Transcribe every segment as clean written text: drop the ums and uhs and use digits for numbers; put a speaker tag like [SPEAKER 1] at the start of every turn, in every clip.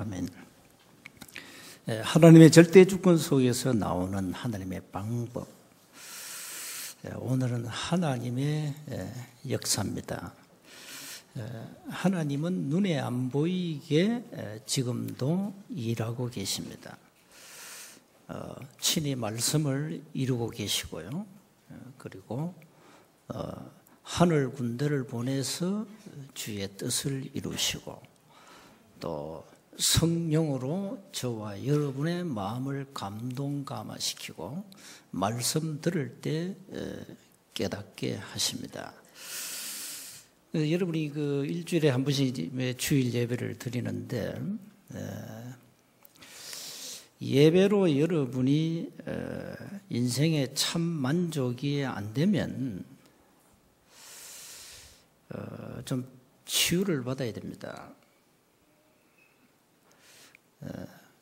[SPEAKER 1] 아멘. 하나님의 절대 주권 속에서 나오는 하나님의 방법. 오늘은 하나님의 역사입니다. 하나님은 눈에 안 보이게 지금도 일하고 계십니다. 친히 말씀을 이루고 계시고요. 그리고 하늘 군대를 보내서 주의 뜻을 이루시고 또 성령으로 저와 여러분의 마음을 감동감화시키고 말씀 들을 때 깨닫게 하십니다. 여러분이 그 일주일에 한 번씩 주일 예배를 드리는데 예배로 여러분이 인생에 참 만족이 안 되면 좀 치유를 받아야 됩니다.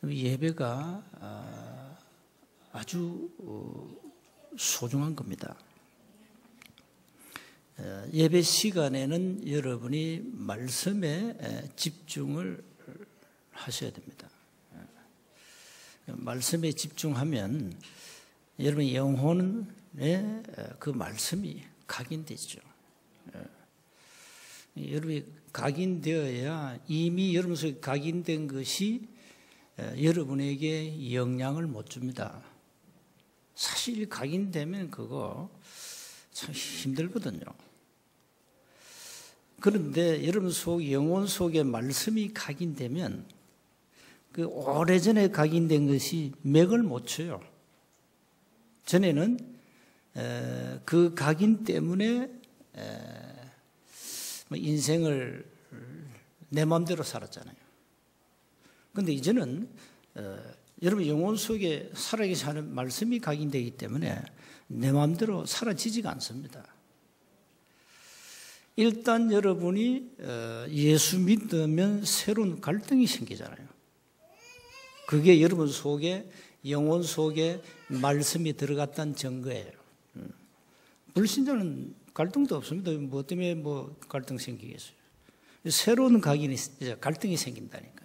[SPEAKER 1] 예배가 아주 소중한 겁니다. 예배 시간에는 여러분이 말씀에 집중을 하셔야 됩니다. 말씀에 집중하면 여러분 영혼에 그 말씀이 각인되죠. 여러분이 각인되어야 이미 여러분 속에 각인된 것이 여러분에게 영향을 못 줍니다. 사실 각인되면 그거 참 힘들거든요. 그런데 여러분 속 영혼 속에 말씀이 각인되면 그 오래전에 각인된 것이 맥을 못 쳐요. 전에는 그 각인 때문에 인생을 내 마음대로 살았잖아요. 그런데 이제는 여러분 영혼 속에 살아계신 하는 말씀이 각인되기 때문에 내 마음대로 사라지지가 않습니다. 일단 여러분이 예수 믿으면 새로운 갈등이 생기잖아요. 그게 여러분 속에 영혼 속에 말씀이 들어갔다는 증거예요. 불신자는 갈등도 없습니다. 뭐 때문에 뭐 갈등 생기겠어요. 새로운 갈등이 생긴다니까.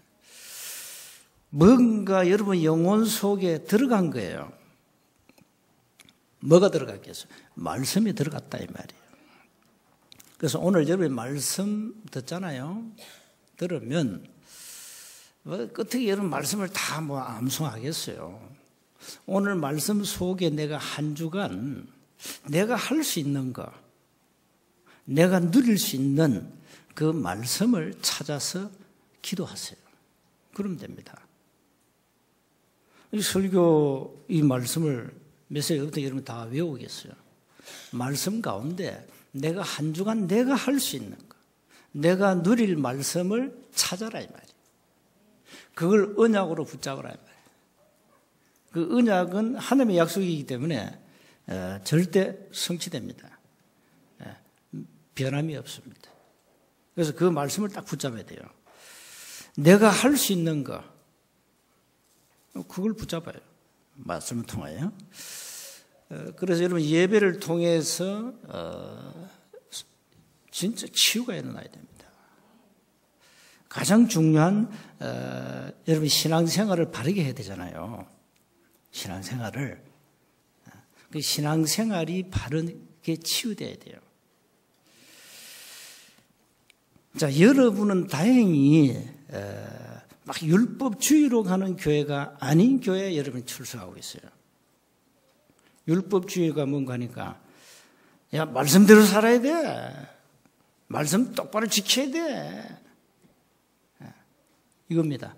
[SPEAKER 1] 뭔가 여러분 영혼 속에 들어간 거예요. 뭐가 들어갔겠어요? 말씀이 들어갔다 이 말이에요. 그래서 오늘 여러분이 말씀 듣잖아요. 들으면 어떻게 여러분 말씀을 다 뭐 암송하겠어요. 오늘 말씀 속에 내가 한 주간 내가 할 수 있는 거, 내가 누릴 수 있는 그 말씀을 찾아서 기도하세요. 그러면 됩니다. 이 설교 이 말씀을 몇 살부터 여러분 다 외우겠어요. 말씀 가운데 내가 한 주간 내가 할 수 있는 거, 내가 누릴 말씀을 찾아라 이 말이에요. 그걸 언약으로 붙잡으라 이 말이에요. 그 언약은 하나님의 약속이기 때문에 절대 성취됩니다. 변함이 없습니다. 그래서 그 말씀을 딱 붙잡아야 돼요. 내가 할 수 있는 거, 그걸 붙잡아요. 말씀을 통하여. 그래서 여러분 예배를 통해서 진짜 치유가 일어나야 됩니다. 가장 중요한 여러분 신앙생활을 바르게 해야 되잖아요. 신앙생활을. 그 신앙생활이 바르게 치유돼야 돼요. 자, 여러분은 다행히 막 율법주의로 가는 교회가 아닌 교회에 여러분이 출석하고 있어요. 율법주의가 뭔가 하니까 야 말씀대로 살아야 돼. 말씀 똑바로 지켜야 돼. 이겁니다.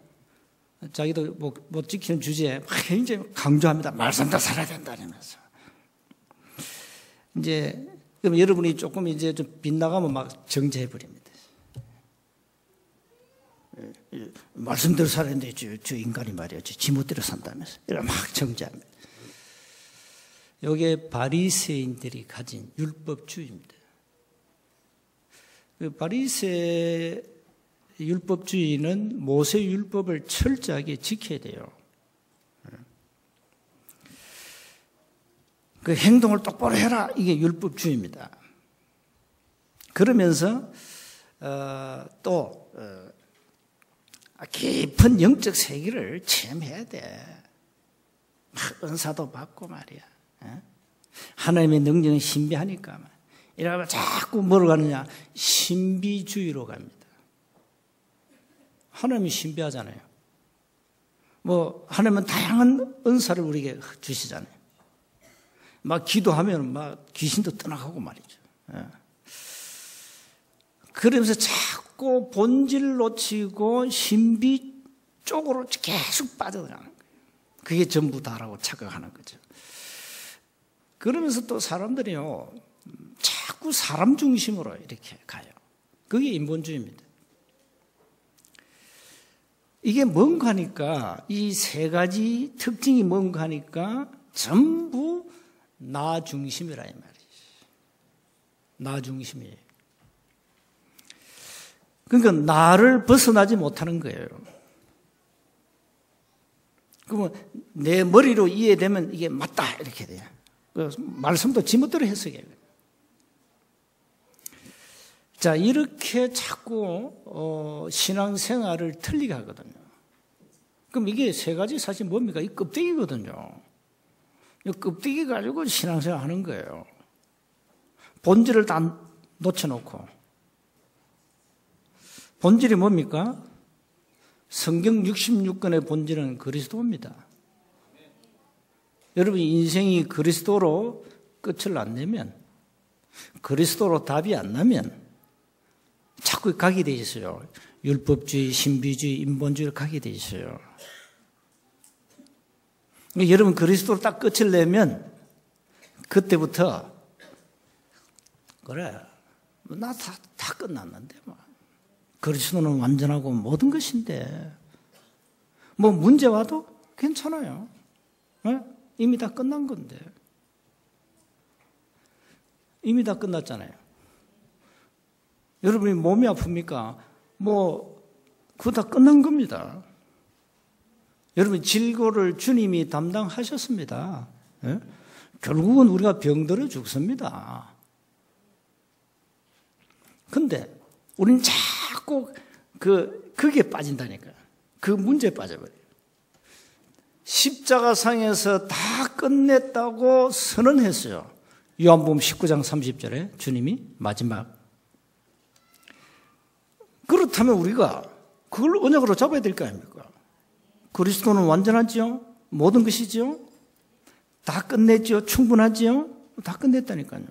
[SPEAKER 1] 자기도 못 지키는 주제에 굉장히 강조합니다. 말씀대로 살아야 된다면서. 이제 그럼 여러분이 조금 이제 좀 빗나가면 막 정죄해 버립니다. 말씀대로 살아야 되는데 저 인간이 말이야, 저 지멋대로 산다면서 이런 막 정죄합니다. 이게 바리새인들이 가진 율법주의입니다. 그 바리새 율법주의는 모세 율법을 철저하게 지켜야 돼요. 그 행동을 똑바로 해라, 이게 율법주의입니다. 그러면서 또 깊은 영적 세계를 체험해야 돼. 막 은사도 받고 말이야. 하나님의 능력은 신비하니까. 이러면 자꾸 뭐로 가느냐? 신비주의로 갑니다. 하나님이 신비하잖아요. 뭐 하나님은 다양한 은사를 우리에게 주시잖아요. 막 기도하면 막 귀신도 떠나가고 말이죠. 그러면서 자꾸 본질 놓치고 신비 쪽으로 계속 빠져들어가는 거예요. 그게 전부 다라고 착각하는 거죠. 그러면서 또 사람들이요, 자꾸 사람 중심으로 이렇게 가요. 그게 인본주의입니다. 이게 뭔가 하니까, 이 세 가지 특징이 뭔가 하니까 전부 나 중심이라 이 말이지. 나 중심이에요. 그러니까 나를 벗어나지 못하는 거예요. 그러면 내 머리로 이해되면 이게 맞다 이렇게 돼요. 말씀도 지멋대로 해석해요. 자, 이렇게 자꾸 신앙생활을 틀리게 하거든요. 그럼 이게 세 가지 사실 뭡니까? 이 껍데기거든요. 이 껍데기 가지고 신앙생활 하는 거예요. 본질을 다 놓쳐놓고. 본질이 뭡니까? 성경 66권의 본질은 그리스도입니다. 여러분 인생이 그리스도로 끝을 안 내면, 그리스도로 답이 안 나면 자꾸 가게 돼 있어요. 율법주의, 신비주의, 인본주의를 가게 돼 있어요. 그러니까 여러분 그리스도로 딱 끝을 내면 그때부터 그래, 나 다 끝났는데 뭐. 그리스도는 완전하고 모든 것인데 뭐 문제 와도 괜찮아요. 이미 다 끝난 건데. 이미 다 끝났잖아요. 여러분이 몸이 아픕니까? 뭐 그거 다 끝난 겁니다. 여러분 질고를 주님이 담당하셨습니다. 결국은 우리가 병들어 죽습니다. 근데 우리는 자꾸 그게 빠진다니까요. 그 문제에 빠져버려요. 십자가상에서 다 끝냈다고 선언했어요. 요한복음 19장 30절에 주님이 마지막. 그렇다면 우리가 그걸 언약으로 잡아야 될 거 아닙니까? 그리스도는 완전하지요? 모든 것이지요? 다 끝냈지요? 충분하지요? 다 끝냈다니까요.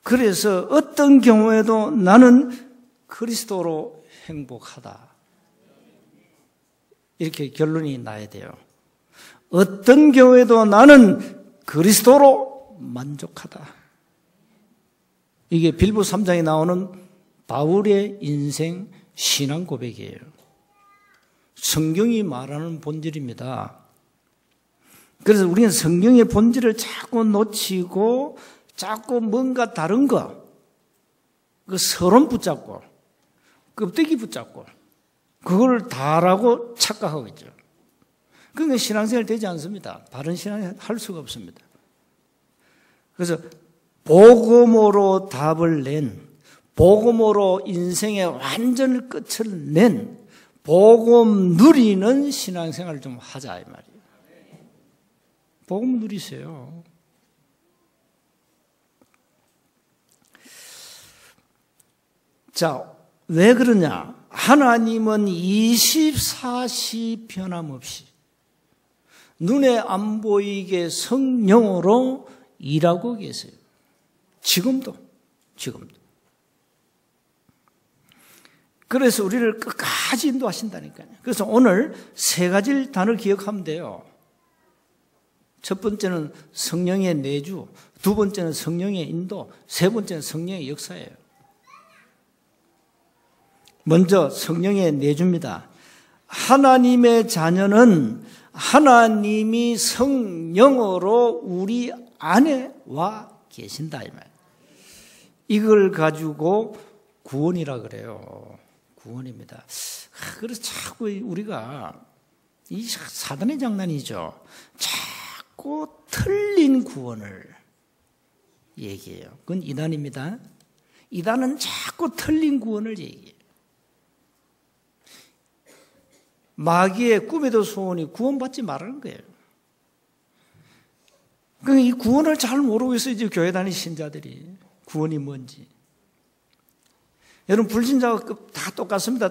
[SPEAKER 1] 그래서 어떤 경우에도 나는 그리스도로 행복하다. 이렇게 결론이 나야 돼요. 어떤 경우에도 나는 그리스도로 만족하다. 이게 빌보 3장에 나오는 바울의 인생 신앙 고백이에요. 성경이 말하는 본질입니다. 그래서 우리는 성경의 본질을 자꾸 놓치고 자꾸 뭔가 다른 거, 그 서론 붙잡고, 껍데기 붙잡고, 그걸 다라고 착각하고 있죠. 그러니까 신앙생활 되지 않습니다. 바른 신앙을 할 수가 없습니다. 그래서 복음으로 답을 낸, 복음으로 인생의 완전 끝을 낸, 복음 누리는 신앙생활을 좀 하자 이 말이에요. 복음 누리세요. 자, 왜 그러냐? 하나님은 24시 변함없이 눈에 안 보이게 성령으로 일하고 계세요. 지금도. 그래서 우리를 끝까지 인도하신다니까요. 그래서 오늘 세 가지 단어를 기억하면 돼요. 첫 번째는 성령의 내주, 두 번째는 성령의 인도, 세 번째는 성령의 역사예요. 먼저 성령의 내주입니다. 하나님의 자녀는 하나님이 성령으로 우리 안에 와 계신다 이 말. 이걸 가지고 구원이라 그래요. 구원입니다. 그래서 자꾸 우리가 이 사단의 장난이죠. 자꾸 틀린 구원을 얘기해요. 그건 이단입니다. 이단은 자꾸 틀린 구원을 얘기해요. 마귀의 꿈에도 소원이 구원받지 말라는 거예요. 그러니까 이 구원을 잘 모르고 있어요. 이제 교회 다니는 신자들이. 구원이 뭔지. 여러분, 불신자가 다 똑같습니다.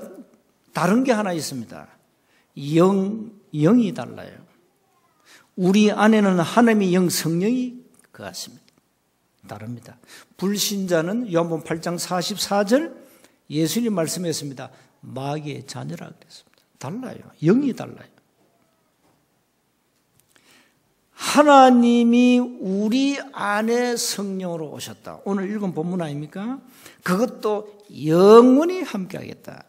[SPEAKER 1] 다른 게 하나 있습니다. 영이 달라요. 우리 안에는 하나님의 영, 성령이 거하십니다. 다릅니다. 불신자는 요한복음 8장 44절 예수님 말씀했습니다. 마귀의 자녀라 그랬습니다. 달라요. 영이 달라요. 하나님이 우리 안에 성령으로 오셨다. 오늘 읽은 본문 아닙니까? 그것도 영원히 함께하겠다.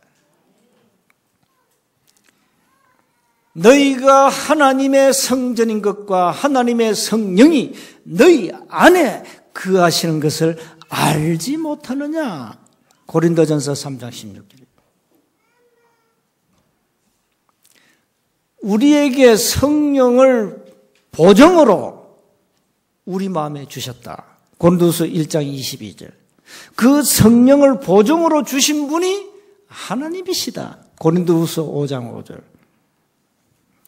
[SPEAKER 1] 너희가 하나님의 성전인 것과 하나님의 성령이 너희 안에 거하시는 것을 알지 못하느냐? 고린도전서 3장 16절. 우리에게 성령을 보정으로 우리 마음에 주셨다. 고린도서 1장 22절. 그 성령을 보정으로 주신 분이 하나님이시다. 고린도서 5장 5절.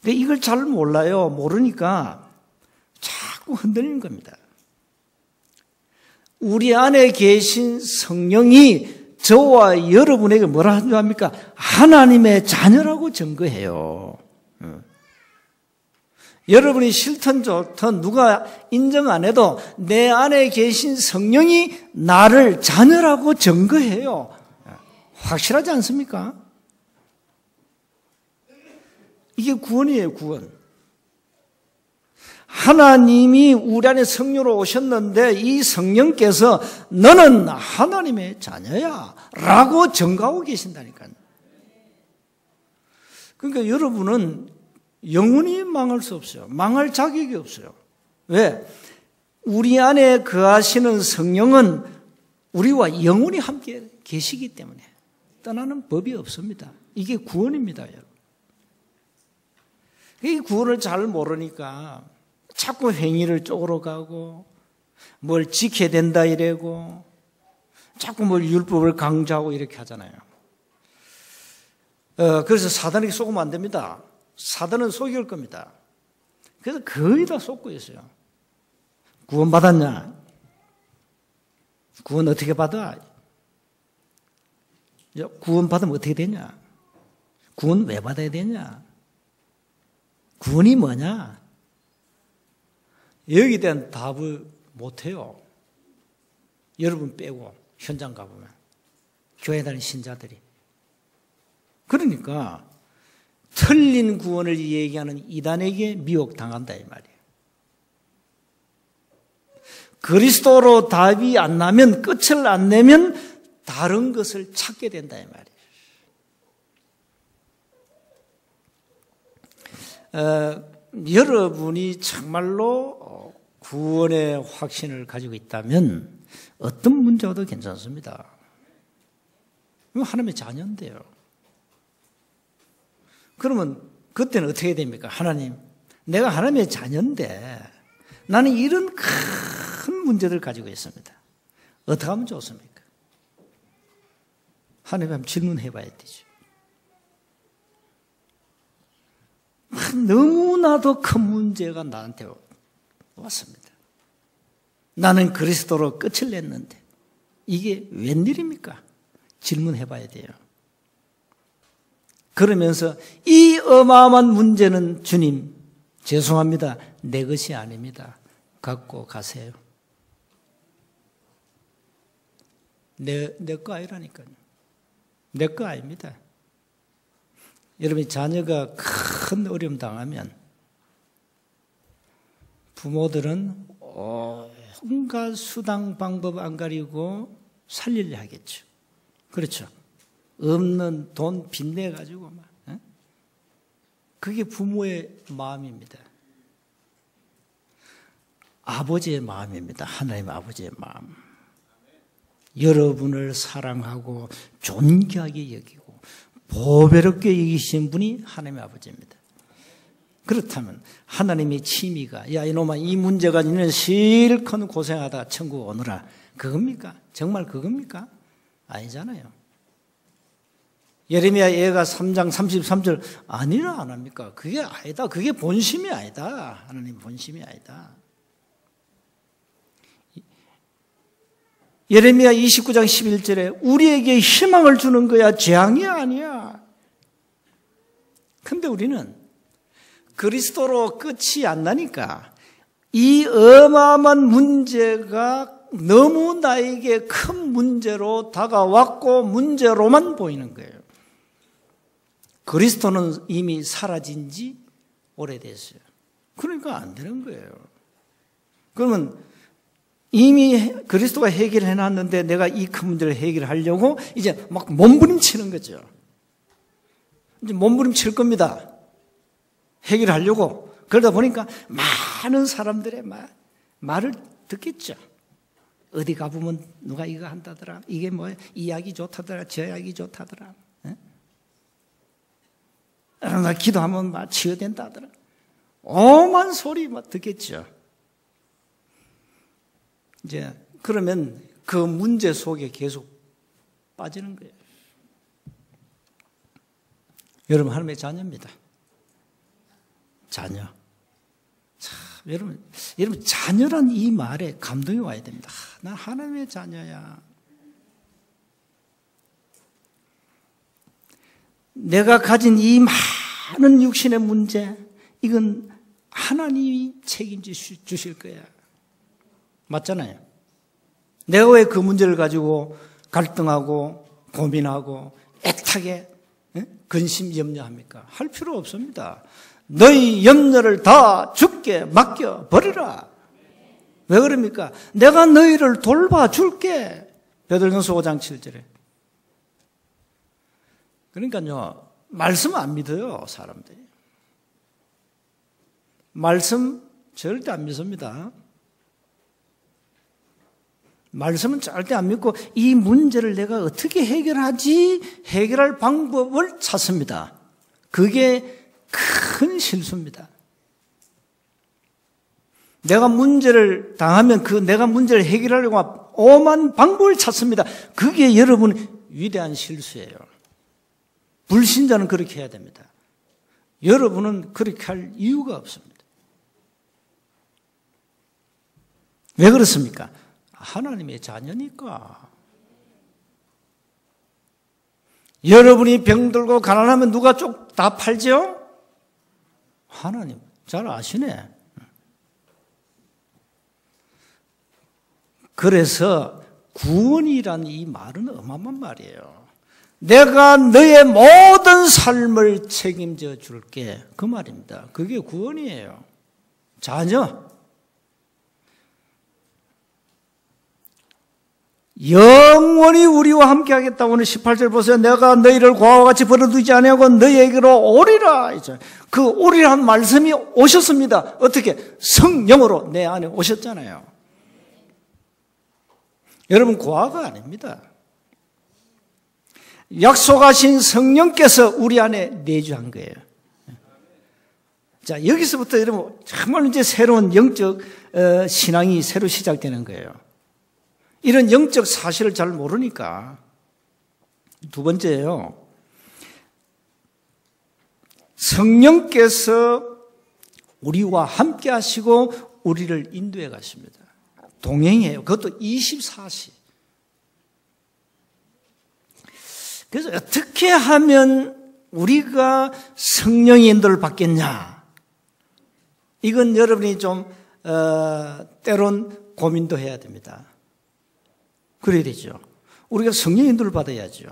[SPEAKER 1] 근데 이걸 잘 몰라요. 모르니까 자꾸 흔들리는 겁니다. 우리 안에 계신 성령이 저와 여러분에게 뭐라 합니까? 하나님의 자녀라고 증거해요. 여러분이 싫든 좋든 누가 인정 안 해도 내 안에 계신 성령이 나를 자녀라고 증거해요. 확실하지 않습니까? 이게 구원이에요, 구원. 하나님이 우리 안에 성령으로 오셨는데 이 성령께서 너는 하나님의 자녀야 라고 증거하고 계신다니까요. 그러니까 여러분은 영원히 망할 수 없어요. 망할 자격이 없어요. 왜? 우리 안에 거하시는 성령은 우리와 영원히 함께 계시기 때문에 떠나는 법이 없습니다. 이게 구원입니다, 여러분. 이 구원을 잘 모르니까 자꾸 행위를 쪽으로 가고 뭘 지켜야 된다 이래고 자꾸 뭘 율법을 강조하고 이렇게 하잖아요. 그래서 사단에게 속으면 안 됩니다. 사단은 속일 겁니다. 그래서 거의 다 속고 있어요. 구원 받았냐? 구원 어떻게 받아? 구원 받으면 어떻게 되냐? 구원 왜 받아야 되냐? 구원이 뭐냐? 여기에 대한 답을 못해요. 여러분 빼고 현장 가보면 교회 다니는 신자들이. 그러니까 틀린 구원을 얘기하는 이단에게 미혹당한다 이 말이에요. 그리스도로 답이 안 나면, 끝을 안 내면 다른 것을 찾게 된다 이 말이에요. 여러분이 정말로 구원의 확신을 가지고 있다면 어떤 문제와도 괜찮습니다. 하나님의 자녀인데요. 그러면 그때는 어떻게 됩니까? 하나님, 내가 하나님의 자녀인데 나는 이런 큰 문제들을 가지고 있습니다. 어떻게 하면 좋습니까? 하나님 한번 질문해 봐야 되죠. 너무나도 큰 문제가 나한테 왔습니다. 나는 그리스도로 끝을 냈는데 이게 웬일입니까? 질문해 봐야 돼요. 그러면서 이 어마어마한 문제는 주님, 죄송합니다. 내 것이 아닙니다. 갖고 가세요. 내 거 아니라니까요. 내 거 아닙니다. 여러분이 자녀가 큰 어려움 당하면 부모들은 온갖 수당 방법 안 가리고 살리려 하겠죠. 그렇죠. 없는 돈 빚내가지고 막. 그게 부모의 마음입니다. 아버지의 마음입니다. 하나님 아버지의 마음. 여러분을 사랑하고 존귀하게 여기고 보배롭게 여기신 분이 하나님의 아버지입니다. 그렇다면 하나님의 취미가 야 이놈아 이 문제가 있는 실컷 고생하다 천국 오너라 그겁니까? 정말 그겁니까? 아니잖아요. 예레미야 예가 3장 33절 아니라 안 합니까? 그게 아니다. 그게 본심이 아니다. 하나님 본심이 아니다. 예레미야 29장 11절에 우리에게 희망을 주는 거야. 재앙이 아니야. 근데 우리는 그리스도로 끝이 안 나니까 이 어마어마한 문제가 너무 나에게 큰 문제로 다가왔고 문제로만 보이는 거예요. 그리스도는 이미 사라진 지 오래됐어요. 그러니까 안 되는 거예요. 그러면 이미 그리스도가 해결해 놨는데 내가 이 큰 문제를 해결하려고 이제 막 몸부림치는 거죠. 이제 몸부림칠 겁니다. 해결하려고. 그러다 보니까 많은 사람들의 말을 듣겠죠. 어디 가보면 누가 이거 한다더라. 이게 뭐야? 이 약이 좋다더라. 저 약이 좋다더라. 나 기도하면 막 치유된다더라. 오만 소리 막 듣겠죠. 이제 그러면 그 문제 속에 계속 빠지는 거예요. 여러분 하나님의 자녀입니다. 자녀. 참, 여러분 자녀란 이 말에 감동이 와야 됩니다. 난 하나님의 자녀야. 내가 가진 이 많은 육신의 문제, 이건 하나님이 책임져 주실 거야. 맞잖아요. 내가 왜 그 문제를 가지고 갈등하고 고민하고 애타게 근심 염려합니까? 할 필요 없습니다. 너희 염려를 다 주께 맡겨 버리라. 왜 그럽니까? 내가 너희를 돌봐줄게. 베드로전서 5장 7절에. 그러니까요, 말씀 안 믿어요, 사람들이. 말씀 절대 안 믿습니다. 말씀은 절대 안 믿고 이 문제를 내가 어떻게 해결하지? 해결할 방법을 찾습니다. 그게 큰 실수입니다. 내가 문제를 당하면 내가 문제를 해결하려고 오만 방법을 찾습니다. 그게 여러분 위대한 실수예요. 불신자는 그렇게 해야 됩니다. 여러분은 그렇게 할 이유가 없습니다. 왜 그렇습니까? 하나님의 자녀니까. 여러분이 병들고 가난하면 누가 쪽 다 팔죠? 하나님 잘 아시네. 그래서 구원이란 이 말은 어마어마한 말이에요. 내가 너의 모든 삶을 책임져 줄게. 그 말입니다. 그게 구원이에요. 자녀. 영원히 우리와 함께 하겠다. 오늘 18절 보세요. 내가 너희를 고아와 같이 버려두지 아니하고 너희에게로 오리라. 그 오리라는 말씀이 오셨습니다. 어떻게? 성령으로 내 안에 오셨잖아요. 여러분 고아가 아닙니다. 약속하신 성령께서 우리 안에 내주한 거예요. 자, 여기서부터 여러분 정말 이제 새로운 영적 신앙이 새로 시작되는 거예요. 이런 영적 사실을 잘 모르니까. 두 번째예요. 성령께서 우리와 함께 하시고 우리를 인도해 가십니다. 동행해요. 그것도 24시. 그래서 어떻게 하면 우리가 성령의 인도를 받겠냐? 이건 여러분이 좀 때론 고민도 해야 됩니다. 그래야 되죠. 우리가 성령 인도를 받아야죠.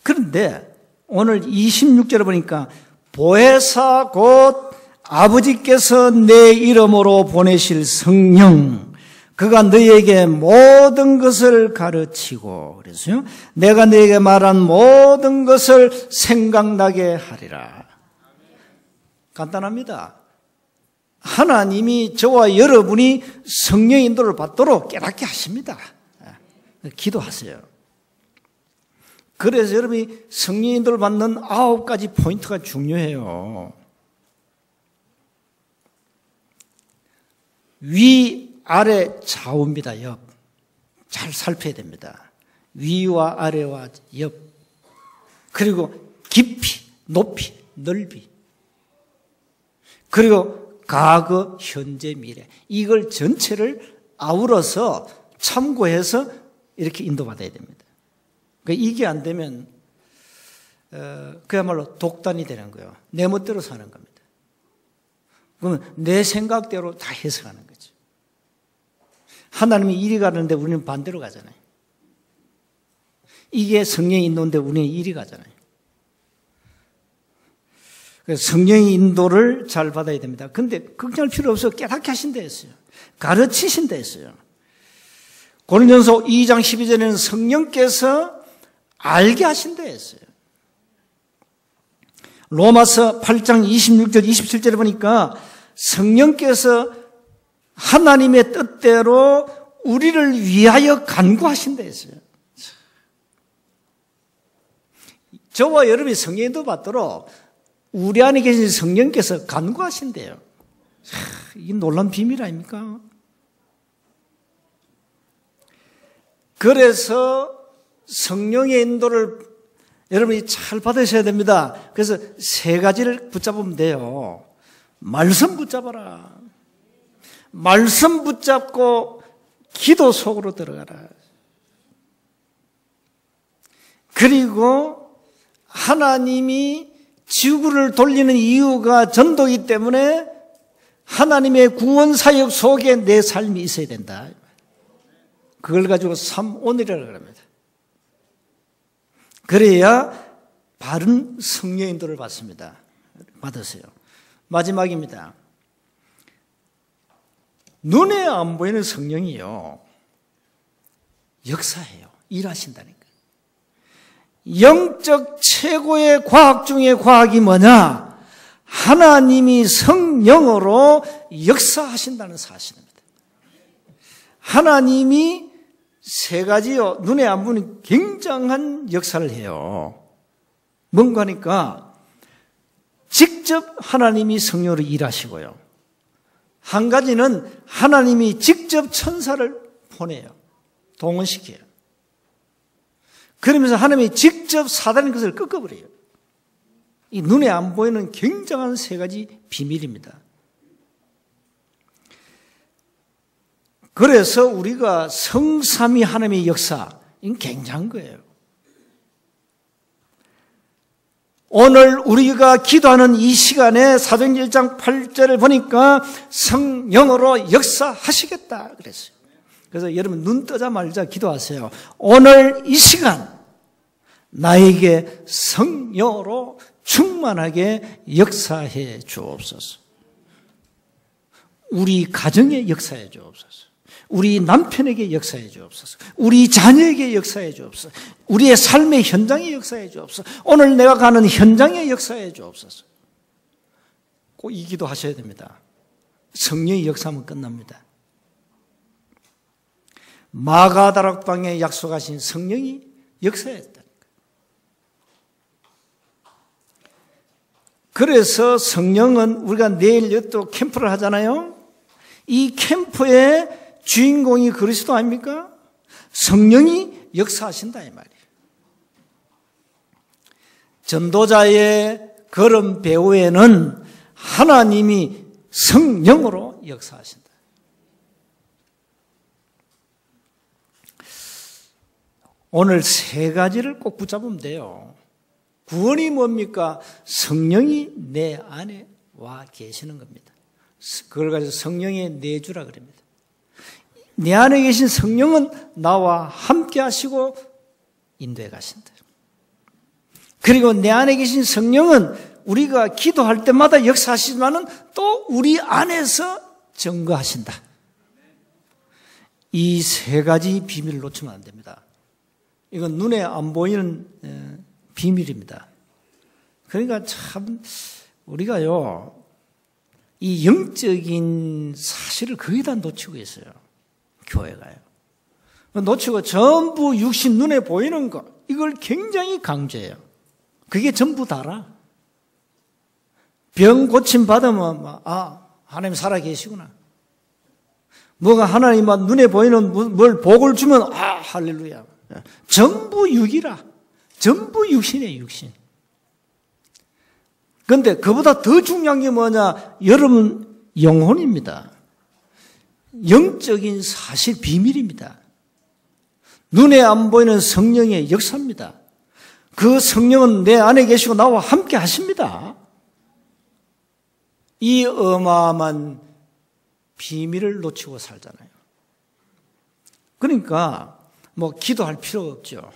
[SPEAKER 1] 그런데 오늘 26절에 보니까 보혜사 곧 아버지께서 내 이름으로 보내실 성령 그가 너희에게 모든 것을 가르치고 그래서요. 내가 너희에게 말한 모든 것을 생각나게 하리라. 간단합니다. 하나님이 저와 여러분이 성령 인도를 받도록 깨닫게 하십니다. 기도하세요. 그래서 여러분이 성령 인도를 받는 9가지 포인트가 중요해요. 위, 아래, 좌우입니다. 옆. 잘 살펴야 됩니다. 위와 아래와 옆, 그리고 깊이, 높이, 넓이, 그리고 과거, 현재, 미래, 이걸 전체를 아우러서 참고해서 이렇게 인도받아야 됩니다. 그러니까 이게 안 되면 그야말로 독단이 되는 거예요. 내 멋대로 사는 겁니다. 그러면 내 생각대로 다 해석하는 거죠. 하나님이 이리 가는데 우리는 반대로 가잖아요. 이게 성령의 인도인데 우리는 이리 가잖아요. 그래서 성령의 인도를 잘 받아야 됩니다. 근데 걱정할 필요 없어요. 깨닫게 하신다 했어요. 가르치신다 했어요. 고린도전서 2장 12절에는 성령께서 알게 하신다 했어요. 로마서 8장 26절 27절에 보니까 성령께서 하나님의 뜻대로 우리를 위하여 간구하신다 했어요. 저와 여러분이 성령도 받도록 우리 안에 계신 성령께서 간구하신대요. 이게 놀라운 비밀 아닙니까? 그래서 성령의 인도를 여러분이 잘 받으셔야 됩니다. 그래서 세 가지를 붙잡으면 돼요. 말씀 붙잡아라. 말씀 붙잡고 기도 속으로 들어가라. 그리고 하나님이 지구를 돌리는 이유가 전도이기 때문에 하나님의 구원 사역 속에 내 삶이 있어야 된다. 그걸 가지고 삼오늘이라고 합니다. 그래야 바른 성령 인도를 받습니다. 받으세요. 마지막입니다. 눈에 안 보이는 성령이요, 역사해요. 일하신다니까. 영적 최고의 과학 중의 과학이 뭐냐? 하나님이 성령으로 역사하신다는 사실입니다. 하나님이 세 가지요, 눈에 안 보이는 굉장한 역사를 해요. 뭔가 하니까 직접 하나님이 성령으로 일하시고요. 한 가지는 하나님이 직접 천사를 보내요. 동원시켜요. 그러면서 하나님이 직접 사단의 것을 꺾어버려요. 이 눈에 안 보이는 굉장한 세 가지 비밀입니다. 그래서 우리가 성삼위 하나님의 역사, 이건 굉장한 거예요. 오늘 우리가 기도하는 이 시간에 사도행전 1장 8절을 보니까 성령으로 역사하시겠다 그랬어요. 그래서 여러분 눈 뜨자마자 기도하세요. 오늘 이 시간 나에게 성령으로 충만하게 역사해 주옵소서. 우리 가정에 역사해 주옵소서. 우리 남편에게 역사해 주옵소서. 우리 자녀에게 역사해 주옵소서. 우리의 삶의 현장에 역사해 주옵소서. 오늘 내가 가는 현장에 역사해 주옵소서. 꼭 이 기도 하셔야 됩니다. 성령의 역사하면 끝납니다. 마가다락방에 약속하신 성령이 역사했다니까. 그래서 성령은 우리가 내일 또 캠프를 하잖아요. 이 캠프의 주인공이 그리스도 아닙니까? 성령이 역사하신다 이 말이에요. 전도자의 걸음 배후에는 하나님이 성령으로 역사하신다. 오늘 세 가지를 꼭 붙잡으면 돼요. 구원이 뭡니까? 성령이 내 안에 와 계시는 겁니다. 그걸 가지고 성령의 내주라 그럽니다. 내 안에 계신 성령은 나와 함께 하시고 인도해 가신다. 그리고 내 안에 계신 성령은 우리가 기도할 때마다 역사하시지만은 또 우리 안에서 증거하신다. 이 세 가지 비밀을 놓치면 안 됩니다. 이건 눈에 안 보이는 비밀입니다. 그러니까 참 우리가요, 이 영적인 사실을 거의 다 놓치고 있어요. 교회가요. 놓치고 전부 육신 눈에 보이는 거, 이걸 굉장히 강조해요. 그게 전부 다라. 병 고침 받으면 하나님 살아 계시구나. 뭐가 하나님 눈에 보이는 뭘 복을 주면 할렐루야. 전부 육이라. 전부 육신이에요, 육신. 그런데 그보다 더 중요한 게 뭐냐? 여러분 영혼입니다. 영적인 사실 비밀입니다. 눈에 안 보이는 성령의 역사입니다. 그 성령은 내 안에 계시고 나와 함께 하십니다. 이 어마어마한 비밀을 놓치고 살잖아요. 그러니까 뭐 기도할 필요가 없죠.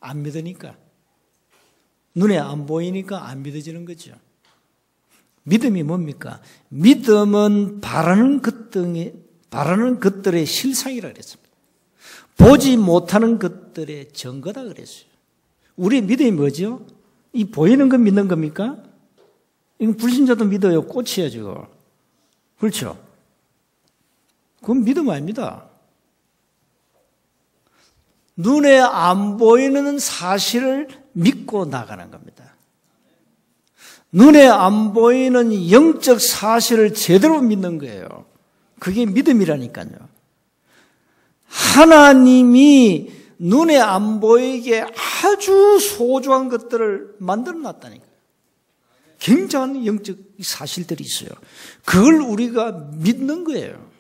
[SPEAKER 1] 안 믿으니까. 눈에 안 보이니까 안 믿어지는 거죠. 믿음이 뭡니까? 믿음은 바라는 것들의 실상이라 그랬습니다. 보지 못하는 것들의 증거다 그랬어요. 우리의 믿음이 뭐죠? 이 보이는 것 믿는 겁니까? 이건 불신자도 믿어요. 꽃이야죠. 그렇죠? 그건 믿음 아닙니다. 눈에 안 보이는 사실을 믿고 나가는 겁니다. 눈에 안 보이는 영적 사실을 제대로 믿는 거예요. 그게 믿음이라니까요. 하나님이 눈에 안 보이게 아주 소중한 것들을 만들어 놨다니까요. 굉장한 영적 사실들이 있어요. 그걸 우리가 믿는 거예요.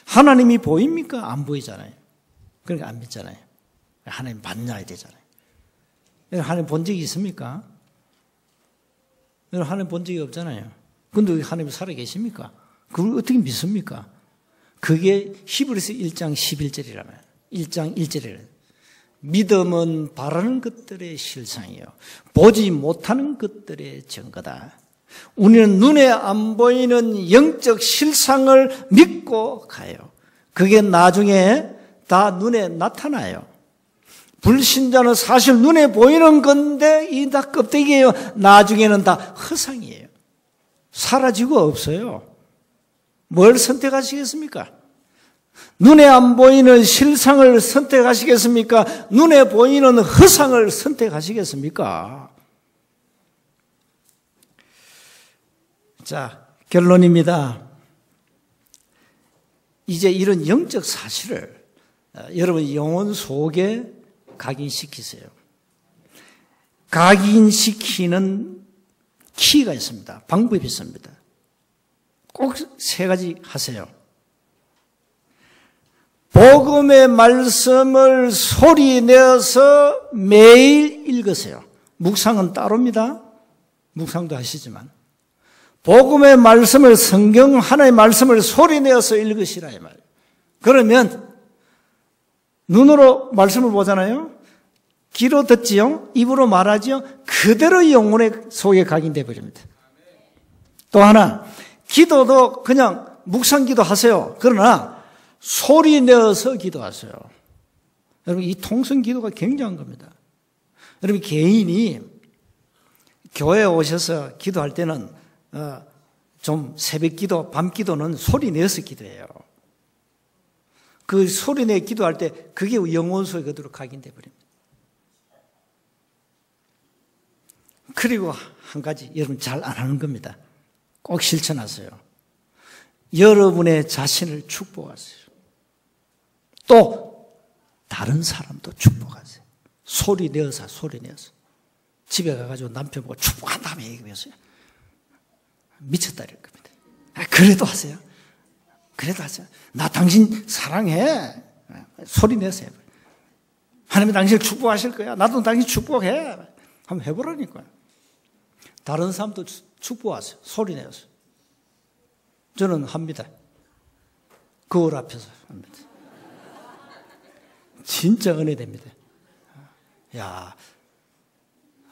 [SPEAKER 1] 하나님이 보입니까? 안 보이잖아요. 그러니까 안 믿잖아요. 하나님 만나야 되잖아요. 하나님 본 적이 있습니까? 하나님 본 적이 없잖아요. 근데 왜 하나님이 살아계십니까? 그걸 어떻게 믿습니까? 그게 히브리서 1장 11절이라면 1장 1절이래요. 믿음은 바라는 것들의 실상이요 보지 못하는 것들의 증거다. 우리는 눈에 안 보이는 영적 실상을 믿고 가요. 그게 나중에 다 눈에 나타나요. 불신자는 사실 눈에 보이는 건데 이 다 껍데기예요. 나중에는 다 허상이에요. 사라지고 없어요. 뭘 선택하시겠습니까? 눈에 안 보이는 실상을 선택하시겠습니까? 눈에 보이는 허상을 선택하시겠습니까? 자, 결론입니다. 이제 이런 영적 사실을 여러분 영혼 속에 각인시키세요. 각인시키는 키가 있습니다. 방법이 있습니다. 꼭 세 가지 하세요. 복음의 말씀을 소리내어서 매일 읽으세요. 묵상은 따로입니다. 묵상도 하시지만 복음의 말씀을 성경 하나의 말씀을 소리내어서 읽으시라 이 말이에요. 그러면 눈으로 말씀을 보잖아요. 귀로 듣지요. 입으로 말하지요. 그대로 영혼의 속에 각인돼 버립니다. 또 하나 기도도 그냥 묵상기도 하세요. 그러나 소리 내어서 기도하세요. 여러분 이 통성 기도가 굉장한 겁니다. 여러분 개인이 교회에 오셔서 기도할 때는 좀 새벽 기도, 밤 기도는 소리 내어서 기도해요. 그 소리 내 기도할 때 그게 영혼 속에 그대로 각인돼 버립니다. 그리고 한 가지 여러분 잘 안 하는 겁니다. 꼭 실천하세요. 여러분의 자신을 축복하세요. 또 다른 사람도 축복하세요. 소리 내어서 집에 가가지고 남편 보고 축복한다며 얘기하세요. 미쳤다 이럴 겁니다. 그래도 하세요. 그래도 하세요. 나 당신 사랑해. 소리 내세요. 하나님이 당신을 축복하실 거야. 나도 당신 축복해. 한번 해보라니까요. 다른 사람도 축복하세요. 소리 내어서. 저는 합니다. 거울 앞에서 합니다. 진짜 은혜됩니다. 야,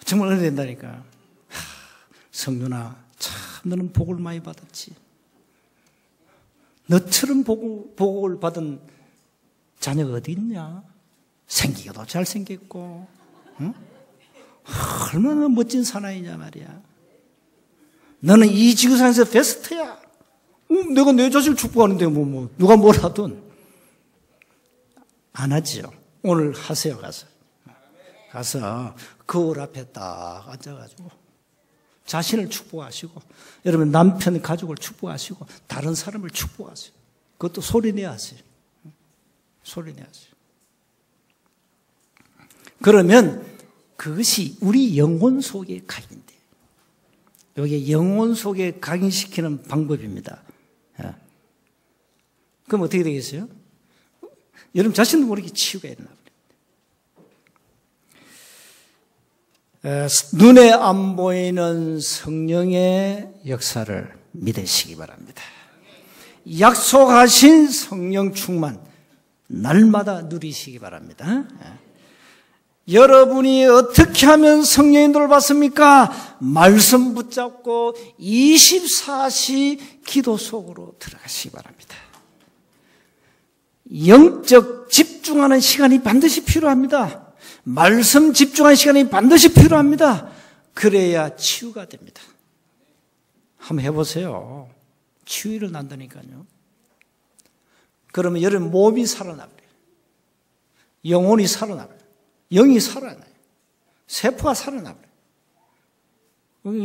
[SPEAKER 1] 정말 은혜된다니까. 성윤아, 참 너는 복을 많이 받았지. 너처럼 복을 받은 자녀가 어디 있냐? 생기기도 잘생겼고, 응? 얼마나 멋진 사나이냐 말이야. 너는 이 지구상에서 베스트야. 내가 내 자식을 축복하는데 누가 뭘 하든 안 하지요. 오늘 하세요. 가서 거울 앞에 딱 앉아가지고 자신을 축복하시고 여러분 남편 가족을 축복하시고 다른 사람을 축복하세요. 그것도 소리내야 하세요. 소리내야 하세요. 그러면 그것이 우리 영혼 속에 각인돼요. 이게 영혼 속에 각인시키는 방법입니다. 그럼 어떻게 되겠어요? 여러분 자신도 모르게 치유가 일어나 버립니다. 눈에 안 보이는 성령의 역사를 믿으시기 바랍니다. 약속하신 성령 충만 날마다 누리시기 바랍니다. 여러분이 어떻게 하면 성령의 인도를 받습니까? 말씀 붙잡고 24시 기도 속으로 들어가시기 바랍니다. 영적 집중하는 시간이 반드시 필요합니다. 말씀 집중하는 시간이 반드시 필요합니다. 그래야 치유가 됩니다. 한번 해보세요. 치유를 난다니까요. 그러면 여러분 몸이 살아나버려요. 영혼이 살아나버려요. 영이 살아나요. 세포가 살아나버려요.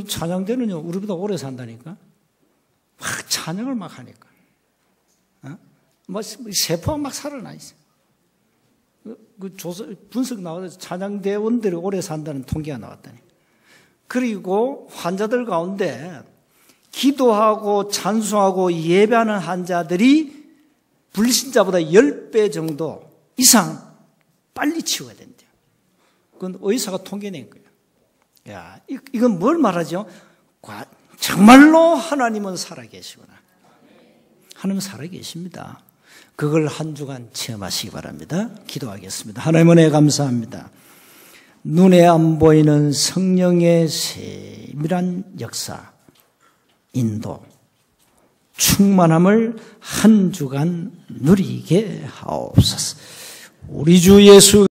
[SPEAKER 1] 찬양대는요, 우리보다 오래 산다니까. 막 찬양을 막 하니까. 세포가 막 살아나 있어요. 분석 나와서 찬양대원들이 오래 산다는 통계가 나왔다니. 그리고 환자들 가운데 기도하고 찬송하고 예배하는 환자들이 불신자보다 10배 정도 이상 빨리 치유가 된대요. 그건 의사가 통계낸 거예요. 야, 이건 뭘 말하죠? 정말로 하나님은 살아계시구나. 하나님은 살아계십니다. 그걸 한 주간 체험하시기 바랍니다. 기도하겠습니다. 하나님 은혜 감사합니다. 눈에 안 보이는 성령의 세밀한 역사, 인도, 충만함을 한 주간 누리게 하옵소서. 우리 주 예수